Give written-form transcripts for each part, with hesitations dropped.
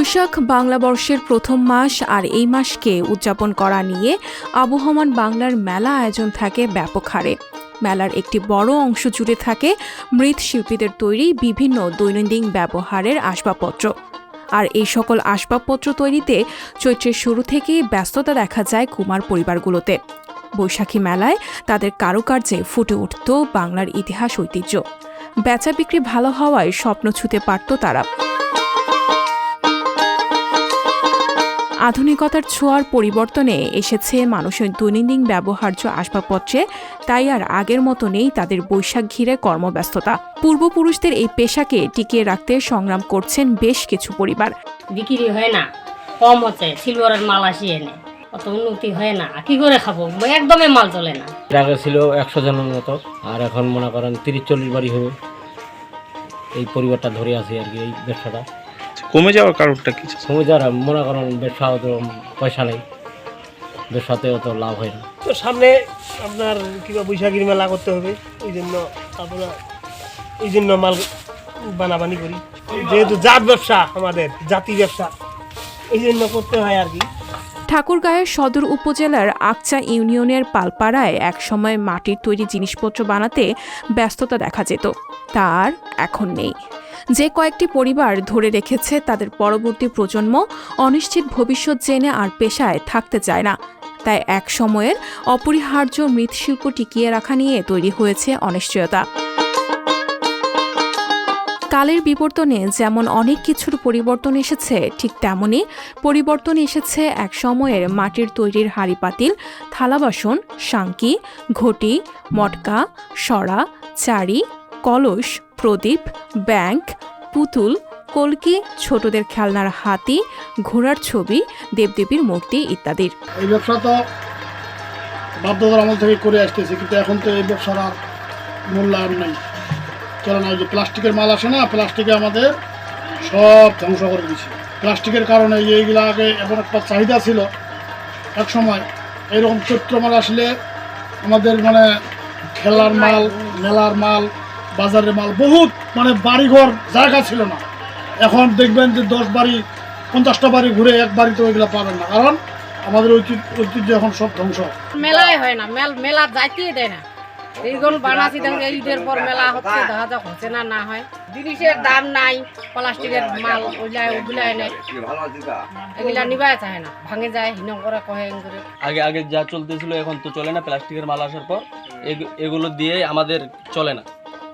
বৈশাখ বাংলা বর্ষের প্রথম মাস আর এই মাসকে উদযাপন করা নিয়ে আবহমান বাংলার মেলা আয়োজন থাকে ব্যাপক হারে। মেলার একটি বড় অংশ জুড়ে থাকে মৃৎশিল্পীদের তৈরি বিভিন্ন দৈনন্দিন ব্যবহারের আসবাবপত্র। আর এই সকল আসবাবপত্র তৈরিতে চৈত্রের শুরু থেকেই ব্যস্ততা দেখা যায় কুমার পরিবারগুলোতে। বৈশাখী মেলায় তাদের কারুকার্যে ফুটে উঠত বাংলার ইতিহাস ঐতিহ্য। বেচা বিক্রি ভালো হওয়ায় স্বপ্ন ছুঁতে পারত তারা। আধুনিকতার ছোঁয়ার পরিবর্তনে এসেছে মানুষের দৈনন্দিন ব্যবহার্য আসবাবপত্রে, তাই আর আগের মতো নেই তাদের বৈশাখ ঘিরে কর্মব্যস্ততা। পূর্বপুরুষদের এই পেশাকে টিকিয়ে রাখতে সংগ্রাম করছেন বেশ কিছু পরিবার। বিক্রি হয় না, কম হচ্ছে, সিলভারের মাল আসি এনে অত উন্নতি হয় না, কি করে খাবো, একদমই মাল চলে না। আগে ছিল 100 জনের মতো, আর এখন মনে করেন 30-40 বাড়ি হবে। এই পরিবারটা ধরে আছে আর কি। এই ব্যবসাটা কমে যাওয়ার কারণটা কি? কমে যাওয়ার মনে করেন ব্যবসা অত পয়সা নেই, ব্যবসাতে অত লাভ হয় না। তো সামনে আপনার কিংবা বৈশাখীর মেলা করতে হবে, এই জন্য মাল বানাবানি করি, যেহেতু জাত ব্যবসা, আমাদের জাতি ব্যবসা, এই জন্য করতে হয় আর কি। ঠাকুরগাঁয়ের সদর উপজেলার আকচা ইউনিয়নের পালপাড়ায় একসময় মাটির তৈরি জিনিসপত্র বানাতে ব্যস্ততা দেখা যেত, তার এখন নেই। যে কয়েকটি পরিবার ধরে রেখেছে তাদের পরবর্তী প্রজন্ম অনিশ্চিত ভবিষ্যৎ জেনে আর পেশায় থাকতে চায় না, তাই এক সময়ের অপরিহার্য মৃৎশিল্প টিকিয়ে রাখা নিয়ে তৈরি হয়েছে অনিশ্চয়তা। কালের বিবর্তনে যেমন অনেক কিছুর পরিবর্তন এসেছে, ঠিক তেমনি পরিবর্তন এসেছে এক সময়ের মাটির তৈরির হাঁড়ি পাতিল, থালা বাসন, শাঙ্কি, ঘটি, মটকা, সরা, চারি, কলস, প্রদীপ, ব্যাংক, পুতুল, কলকি, ছোটদের খেলনার হাতি, ঘোড়ার ছবি, দেবদেবীর মূর্তি ইত্যাদির। এই ব্যবসা তো বাপদাদার আমল থেকে করে আসতেছে, কিন্তু এখন তো এই ব্যবসার আর মূল্যায়ন নেই, চলে না। যে প্লাস্টিকের মাল আসে না, প্লাস্টিকে আমাদের সব ধ্বংস করে দিচ্ছে। প্লাস্টিকের কারণে এইগুলো আগে এমন একটা চাহিদা ছিল এক সময়, এরকম চৈত্র মাল আসলে আমাদের খেলার মাল, মেলার মাল, বাজারের মাল, বহুত বাড়িঘর জায়গা ছিল না। এখন দেখবেন যে 10 বাড়ি 50টা বাড়ি ঘুরে এক বাড়িতে ওইগুলো পাবেন না, কারণ আমাদের ঐতিহ্য এখন সব ধ্বংস। মেলাই হয় না, মেলা যাইতেই দেয় না। এইগুলো বানাচ্ছি, ঈদের পর মেলা হচ্ছে, দেখা যাক হচ্ছে না না হয়। জিনিসের দাম নাই, প্লাস্টিকের মাল ওগুলা এনে এগুলা নিবাই চায় না, ভাঙে যায়, হিন করে কহে করে। আগে যা চলতেছিল এখন তো চলে না। প্লাস্টিকের মাল আসার পর এগুলো দিয়ে আমাদের চলে না,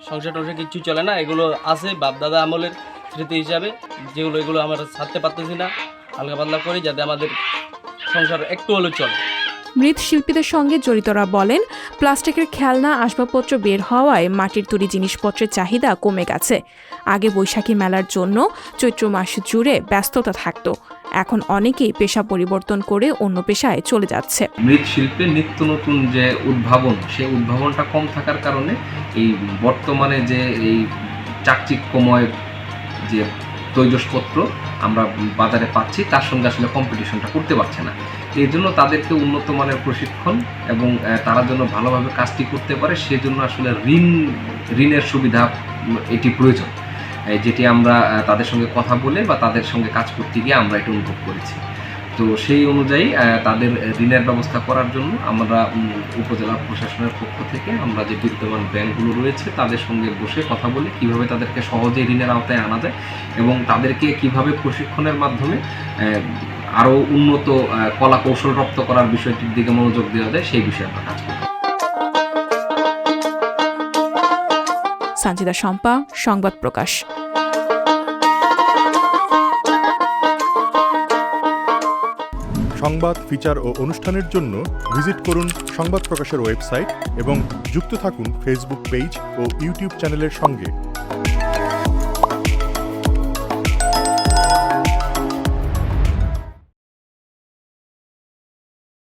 সংসার টংসার কিছু চলে না। এগুলো আছে বাপদাদা আমলের স্মৃতি হিসাবে, এগুলো আমরা ছাড়তে পারতেছি না, হালকা পাতলা করি যাতে আমাদের সংসার একটু হলেও চলে। মৃৎশিল্পীদের সঙ্গে জড়িতরা বলেন, প্লাস্টিকের খেলনা আসবাবপত্র বের হওয়ায় মাটির তৈরি জিনিসপত্রের চাহিদা কমে গেছে। আগে বৈশাখী মেলার জন্য চৈত্র মাস জুড়ে ব্যস্ততা থাকত, এখন অনেকেই পেশা পরিবর্তন করে অন্য পেশায় চলে যাচ্ছে। মৃৎশিল্পে নিত্য নতুন যে উদ্ভাবন, সেই উদ্ভাবনটা কম থাকার কারণে এই বর্তমানে যে এই চাকচিক্যময় যে তৈজসপত্র আমরা বাজারে পাচ্ছি, তার সঙ্গে আসলে কম্পিটিশনটা করতে পারছে না। এই জন্য তাদেরকে উন্নত মানের প্রশিক্ষণ এবং তারা যেন ভালোভাবে কাজটি করতে পারে, সেজন্য আসলে ঋণের সুবিধা এটি প্রয়োজন, যেটি আমরা তাদের সঙ্গে কথা বলে বা তাদের সঙ্গে কাজ করতে গিয়ে আমরা এটা অনুভব করেছি। তো সেই অনুযায়ী তাদের ঋণের ব্যবস্থা করার জন্য আমরা উপজেলা প্রশাসনের পক্ষ থেকে আমরা যে বিদ্যমান ব্যাংকগুলো রয়েছে তাদের সঙ্গে বসে কথা বলে কিভাবে তাদেরকে সহজে ঋণের আওতায় আনা যায় এবং তাদেরকে কিভাবে প্রশিক্ষণের মাধ্যমে আরও উন্নত কলা কৌশল রপ্ত করার বিষয়টির দিকে মনোযোগ দেওয়া যায়, সেই বিষয়ে আমরা কাজ করি। সানজিদা শম্পা, সংবাদ প্রকাশ। সংবাদ, ফিচার ও অনুষ্ঠানের জন্য ভিজিট করুন সংবাদ প্রকাশের ওয়েবসাইট এবং যুক্ত থাকুন ফেসবুক পেজ ও ইউটিউব চ্যানেলের সঙ্গে।